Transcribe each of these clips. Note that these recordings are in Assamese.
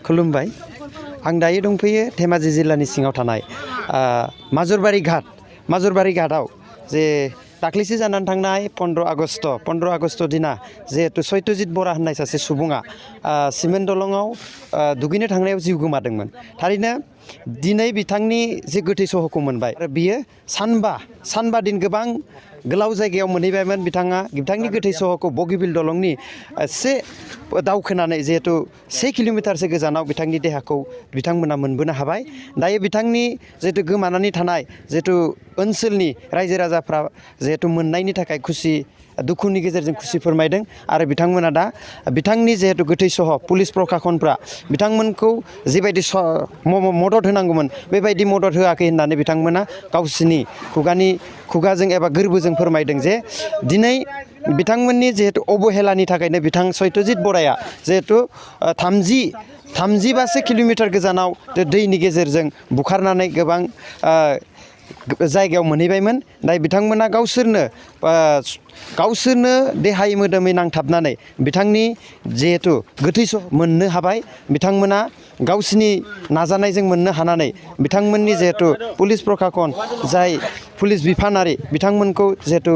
खुलुमबाय आं दायो दंफैयो धेमाजि जिल्लानि सिङाव थानाय माजुरबारि घाटआव जे दाख्लैसो जानानै थांनाय 15 आगस्ट दिना जिहेतु सत्यजित बरा होननाय सासे सुबुङा सिमेन्ट दलङाव दुगैनो थांनायाव जिउ गोमादोंमोन थारैनो दिनै बिथांनि जे गोथै सहखौ मोनबाय आरो बियो सानबा दिन गोबां गोलाव जायगायाव मोनहैबायमोन बिथांनि गोथै सहखौ बगिबिल दलंनि एसे दावखोनानै जिहेतु 1 किल'मिटारसो गोजानाव बिथांनि देहाखौ बिथांमोना मोनबोनो हाबाय दायो बिथांनि जिहेतु गोमानानै थानाय जिहेतु ओनसोलनि रायजो राजाफ्रा जिहेतु मोननायनि थाखाय दुखुनि गेजेरजों खुसि फोरमायदों आरो बिथांमोना दा बिथांनि जिहेतु गोथै सह पुलिस प्रशासनफ्रा बिथांमोनखौ जिबायदि मदद होनांगौमोन बेबायदि मदद होआखै होननानै बिथांमोना गावसिनि खुगाजों एबा गोरबोजों फोरमायदों जे दिनै बिथांमोननि जिहेतु अबहेलानि थाखायनो बिथां सत्यजित बराया जिहेतु 35 किल'मिटार गोजानाव दैनि गेजेरजों बुखारनानै गोबां जायगायाव मोनहैबायमोन दा बिथांमोना गावसोरनो देहायै मोदोमै नांथाबनानै बिथांनि जिहेतु गोथै सह मोननो हाबाय बिथांमोना गावसिनि नाजानायजों मोननो हानानै बिथांमोननि जिहेतु पुलिस प्रशासन जाय पुलिस बिफानारि बिथांमोनखौ जिहेतु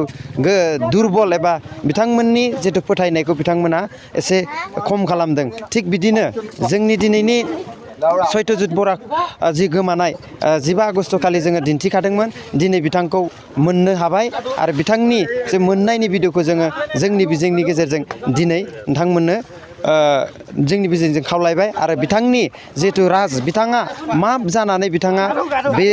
दुरबल एबा बिथांमोननि जिहेतु फोथायनायखौ बिथांमोना एसे खम खालामदों थिग बिदिनो जोंनि दिनैनि सत्यजित बरा जि गोमानाय 15 आगस्ट खालि जोङो दिन्थिखादोंमोन दिनै बिथांखौ मोननो हाबाय आरो बिथांनि जे मोननायनि भिडिअखौ जोङो जोंनि बिजोंनि गेजेरजों दिनै नोंथांमोननो जोंनि बिजोंजों खावलायबाय आरो बिथांनि जिहेतु बिथाङा मा जानानै बिथाङा बे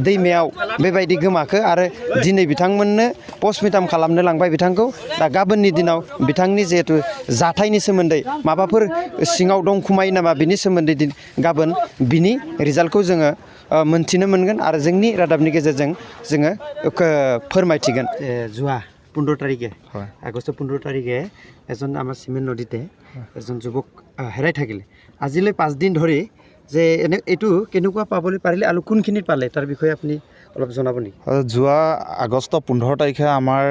दैमायाव बेबायदि गोमाखो आरो दिनै बिथांमोननो पस्टमर्टेम खालामनो लांबाय बिथांखौ दा गाबोननि दिनाव बिथांनि जिहेतु जाथायनि सोमोन्दै माबाफोर सिङाव दंखुमायो नामा बिनि सोमोन्दै गाबोन बिनि रिजाल्टखौ जोङो मोनथिनो मोनगोन आरो जोंनि रादाबनि गेजेरजों जोङो फोरमायथिगोन जुवा 15 तारिখে আগষ্ট 15 তাৰিখে এজন আমাৰ চিমেণ্ট নদীতে এজন যুৱক হেৰাই থাকিলে আজিলৈ 5 দিন ধৰি যে এইটো কেনেকুৱা পাবলৈ পাৰিলে আৰু কোনখিনিত পালে তাৰ বিষয়ে আপুনি অলপ জনাব নেকি যোৱা আগষ্ট 15 তাৰিখে আমাৰ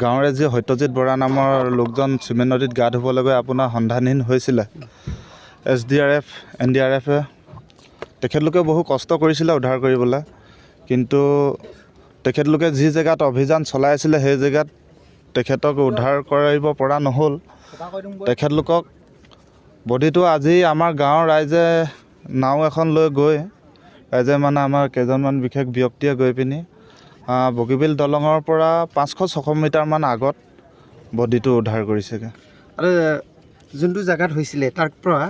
গাঁৱৰে যি সত্যজিত বৰা নামৰ লোকজন চিমেণ্ট নদীত গা ধুবলৈ গৈ আপোনাৰ সন্ধানহীন হৈছিলে SDRF NDRF তেখেতলোকে বহু কষ্ট কৰিছিলে উদ্ধাৰ কৰিবলৈ কিন্তু তেখেতলোকে যি জেগাত অভিযান চলাই আছিলে সেই জেগাত তেখেতক উদ্ধাৰ কৰিব পৰা নহ'ল তেখেতলোকক বডিটো আজি আমাৰ গাঁৱৰ ৰাইজে নাও এখন লৈ গৈ ৰাইজে মানে আমাৰ কেইজনমান বিশেষ ব্যক্তিয়ে গৈ পিনি বগীবিল দলঙৰ পৰা 500-600 মিটাৰমান আগত বডিটো উদ্ধাৰ কৰিছেগৈ আৰু যোনটো জেগাত হৈছিলে তাৰ পৰা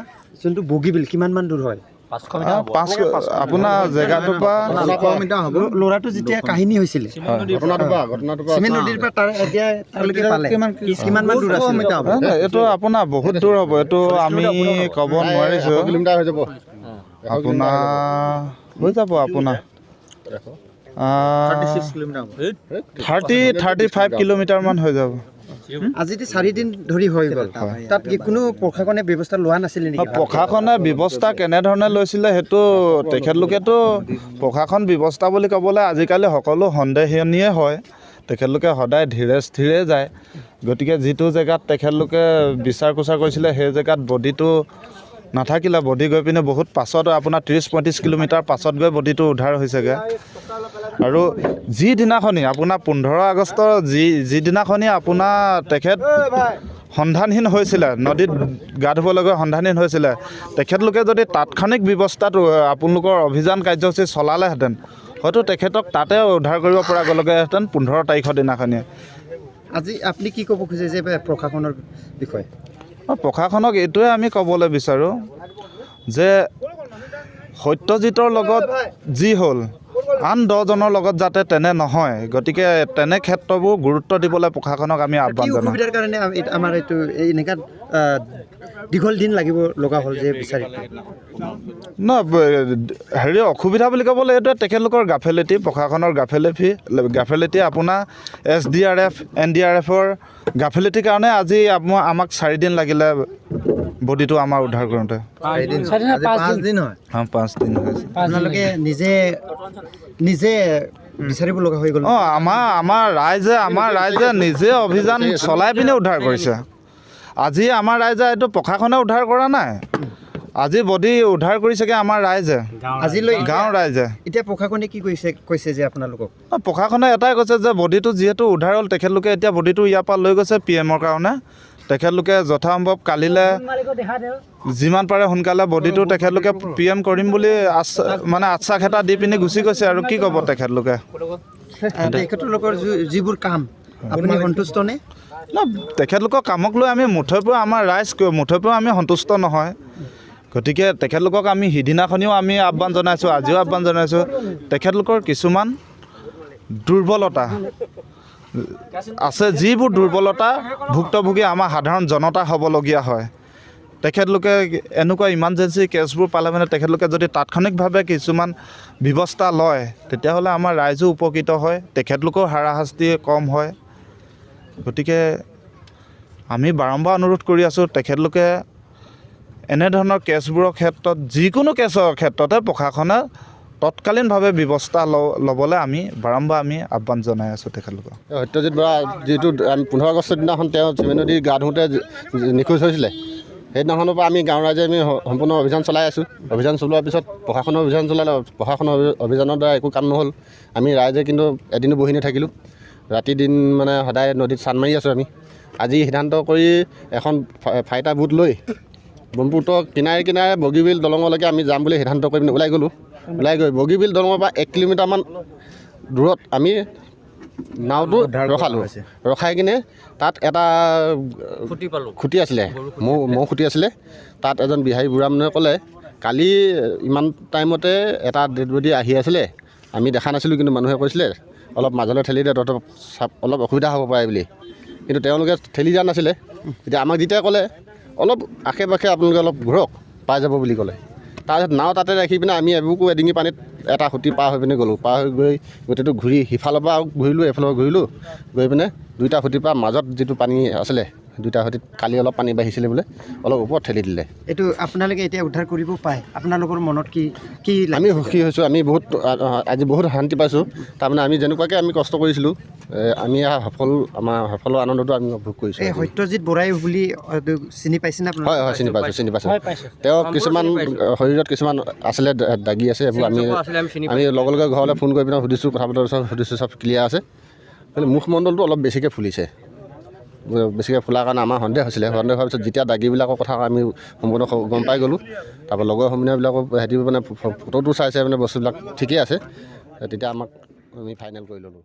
যোনটো বগীবিল কিমানমান দূৰ হয় আপোনাৰ জেগাটোৰ পৰা ল'ৰাটো যেতিয়া কাহিনী হৈছিলে চিমেণ্ট নদীৰ পৰা তাৰলৈকে পালে কিমানমান দূৰ আছে এইটো আপোনাৰ বহুত দূৰ হ'ব এইটো আমি ক'ব নোৱাৰিছোঁ আপোনাৰ হৈ যাব আপোনাৰ 35 কিলোমিটাৰমান হৈ যাব আজি 4 দিন ধৰি হৈ গ'ল তাত কোনো প্ৰশাসনে ব্যৱস্থা লোৱা নাছিলে নেকি প্ৰশাসনে ব্যৱস্থা কেনেধৰণে লৈছিলে সেইটো তেখেতলোকেতো প্ৰশাসন ব্যৱস্থা বুলি ক'বলৈ আজিকালি সকলো সন্দেহনীয়ে হয় তেখেতলোকে সদায় ধীৰে স্থিৰে যায় গতিকে যিটো জেগাত তেখেতলোকে বিচাৰ কুচাৰ কৰিছিলে সেই জেগাত বডিটো নাথাকিলে বডি গৈ পিনে বহুত পাছত আপোনাৰ 30-35 কিলোমিটাৰ পাছত গৈ বডিটো উদ্ধাৰ হৈছেগৈ আৰু যিদিনাখনি আপোনাৰ 15 আগষ্টৰ যিদিনাখনি আপোনাৰ তেখেত সন্ধানহীন হৈছিলে নদীত গা ধুবলৈ গৈ সন্ধানহীন হৈছিলে তেখেতলোকে যদি তাৎক্ষণিক ব্যৱস্থাটো আপোনালোকৰ অভিযান কাৰ্যসূচী চলালেহেঁতেন হয়তো তেখেতক তাতে উদ্ধাৰ কৰিব পৰা গ'লহেঁতেন 15 তাৰিখৰ দিনাখনি আজি আপুনি কি ক'ব খুজিছে যে প্ৰশাসনৰ বিষয়ে প্ৰশাসনক এইটোৱে আমি ক'বলৈ বিচাৰোঁ যে সত্যজিতৰ লগত যি হ'ল আন 10 জনৰ লগত যাতে তেনে নহয় গতিকে তেনে ক্ষেত্ৰবোৰ গুৰুত্ব দিবলৈ প্ৰশাসনক আমি আহ্বান জনাওঁ অসুবিধাৰ কাৰণে আমাৰ এইটো এনেকুৱা দীঘল দিন লাগিব লগা হ'ল যে বিচাৰি হেৰি অসুবিধা বুলি ক'বলৈ এইটোৱে তেখেতলোকৰ গাফিলতি প্ৰশাসনৰ গাফিলতি আপোনাৰ SDRF NDRFৰ গাফিলতিৰ কাৰণে আজি আমাক 4 দিন লাগিলে বডিটো আমাৰ উদ্ধাৰ কৰোঁতে 5 দিন হয় 5 দিন হৈছে আপোনালোকে নিজে বিচাৰিব লগা হৈ গ'ল আমাৰ ৰাইজে নিজে অভিযান চলাই পিনে উদ্ধাৰ কৰিছে আজি আমাৰ ৰাইজে এইটো প্ৰশাসনে উদ্ধাৰ কৰা নাই আজি বডি উদ্ধাৰ কৰিছেগৈ আমাৰ ৰাইজে, আজিলৈ গাঁৱৰ ৰাইজে। এতিয়া প্ৰশাসনে কি কৈছে যে আপোনালোকক? প্ৰশাসনে এটাই কৈছে যে বডিটো যিহেতু উদ্ধাৰ হ'ল, তেখেতলোকে এতিয়া বডিটো ইয়াৰ পৰা লৈ গৈছে PMৰ কাৰণে। তেখেতলোকে যথাসম্ভৱ কালিলৈ যিমান পাৰে সোনকালে বডিটো তেখেতলোকে PM কৰিম বুলি আশ্বাস এটা দি পিনি গুচি গৈছে। আৰু কি ক'ব তেখেতলোকে? তেখেতলোকৰ যিবোৰ কাম আপুনি সন্তুষ্ট নে? তেখেতলোকৰ কামক লৈ আমি মুঠেও আমাৰ ৰাইজ মুঠেও আমি সন্তুষ্ট নহয়। গতিকে তেখেতলোকক আমি সিদিনাখনিও আমি আহ্বান জনাইছোঁ, আজিও আহ্বান জনাইছোঁ। তেখেতলোকৰ কিছুমান দুৰ্বলতা আছে, যিবোৰ দুৰ্বলতা ভুক্তভোগী আমাৰ সাধাৰণ জনতা হ'বলগীয়া হয়। তেখেতলোকে এনেকুৱা ইমাৰ্জেঞ্চি কেছবোৰ পালে মানে তেখেতলোকে যদি তাৎক্ষণিকভাৱে কিছুমান ব্যৱস্থা লয়, তেতিয়াহ'লে আমাৰ ৰাইজো উপকৃত হয়, তেখেতলোকৰ হাৰাশাস্তি কম হয়। গতিকে আমি বাৰম্বাৰ অনুৰোধ কৰি আছোঁ, তেখেতলোকে এনেধৰণৰ কেছবোৰৰ ক্ষেত্ৰত, যিকোনো কেছৰ ক্ষেত্ৰতে প্ৰশাসনে তৎকালীনভাৱে ব্যৱস্থা ল'বলৈ আমি বাৰম্বাৰ আহ্বান জনাই আছোঁ তেখেতলোকক। সত্যজিৎ বৰা যিটো 15 আগষ্টৰ দিনাখন তেওঁ চিমেন নদী গা ধোওঁতে নিখোজ হৈছিলে, সেইদিনাখনৰ পৰা আমি গাঁৱৰ ৰাইজে আমি সম্পূৰ্ণ অভিযান চলাই আছোঁ। অভিযান চলোৱাৰ পিছত প্ৰশাসনৰ অভিযান চলালে, প্ৰশাসনৰ অভিযানৰ দ্বাৰা একো কাম নহ'ল। আমি ৰাইজে কিন্তু এদিনো বহি নাথাকিলোঁ, ৰাতি দিন সদায় নদীত চান মাৰি আছোঁ আমি। আজি সিদ্ধান্ত কৰি এখন ফাইটাৰ বুট লৈ ব্ৰহ্মপুত্ৰৰ কিনাৰে কিনাৰে বগীবিল দলঙলৈকে আমি যাম বুলি সিদ্ধান্ত কৰি পিনে ওলাই গ'লোঁ। ওলাই গৈ বগীবিল দলঙৰ পৰা 1 কিলোমিটাৰমান দূৰত আমি নাওটো ৰখাই কিনে তাত এটা খুঁটি আছিলে, মৌ খুঁটি আছিলে। তাত এজন বিহাৰী বুঢ়া মানুহে ক'লে, কালি ইমান টাইমতে এটা ডেড বডি আহি আছিলে, আমি দেখা নাছিলোঁ, কিন্তু মানুহে কৈছিলে অলপ মাজলৈ ঠেলি দিয়ে, তহঁতৰ অলপ অসুবিধা হ'ব পাৰে বুলি। কিন্তু তেওঁলোকে ঠেলি দিয়া নাছিলে। এতিয়া আমাক যেতিয়া ক'লে অলপ আশে পাশে আপোনালোকে অলপ ঘূৰক, পাই যাব বুলি ক'লে। তাৰপিছত নাও তাতে ৰাখি পিনে আমি এবুকু এডিঙি পানীত এটা খুঁটি পাৰ হৈ পিনে গ'লোঁ। পাৰ হৈ গৈ গোটেইটো ঘূৰি সিফালৰ পৰা ঘূৰিলোঁ, এইফালৰ পৰা ঘূৰিলোঁ, গৈ পিনে দুইটা খুঁটিৰ পৰা মাজত যিটো পানী আছিলে, দুইটা খুঁটিত কালি অলপ পানী বাঢ়িছিলে বোলে, অলপ ওপৰত ঠেলি দিলে। এইটো আপোনালোকে এতিয়া উদ্ধাৰ কৰিব পায়, আপোনালোকৰ মনত কি আমি সুখী হৈছোঁ, আমি আজি বহুত শান্তি পাইছোঁ। তাৰমানে আমি যেনেকুৱাকৈ আমি কষ্ট কৰিছিলোঁ, আমি আমাৰ সফলৰ আনন্দটো আমি ভোগ কৰিছোঁ। এই সত্যজিৎ বৰাই বুলি চিনি পাইছেনে আপুনি? হয়, চিনি পাইছোঁ। তেওঁ কিছুমান শৰীৰত কিছুমান আছিলে, দাগি আছে, এইবোৰ আমি লগে লগে ঘৰলৈ ফোন কৰি পিনে সুধিছোঁ, কথা বতৰা সুধিছোঁ, চব ক্লিয়াৰ আছে। কিন্তু মুখমণ্ডলটো অলপ বেছিকৈ ফুলিছে। বেছিকৈ ফুলাৰ কাৰণে আমাৰ সন্দেহ হৈছিলে। সন্দেহ হোৱাৰ পিছত যেতিয়া দাগীবিলাকৰ কথা আমি সম্পূৰ্ণ গম পাই গ'লোঁ, তাৰপৰা লগৰ সমনীয়াবিলাকৰ সিহঁতি ফটোটো চাইছে, বস্তুবিলাক ঠিকেই আছে, তেতিয়া আমি ফাইনেল কৰি ল'লোঁ।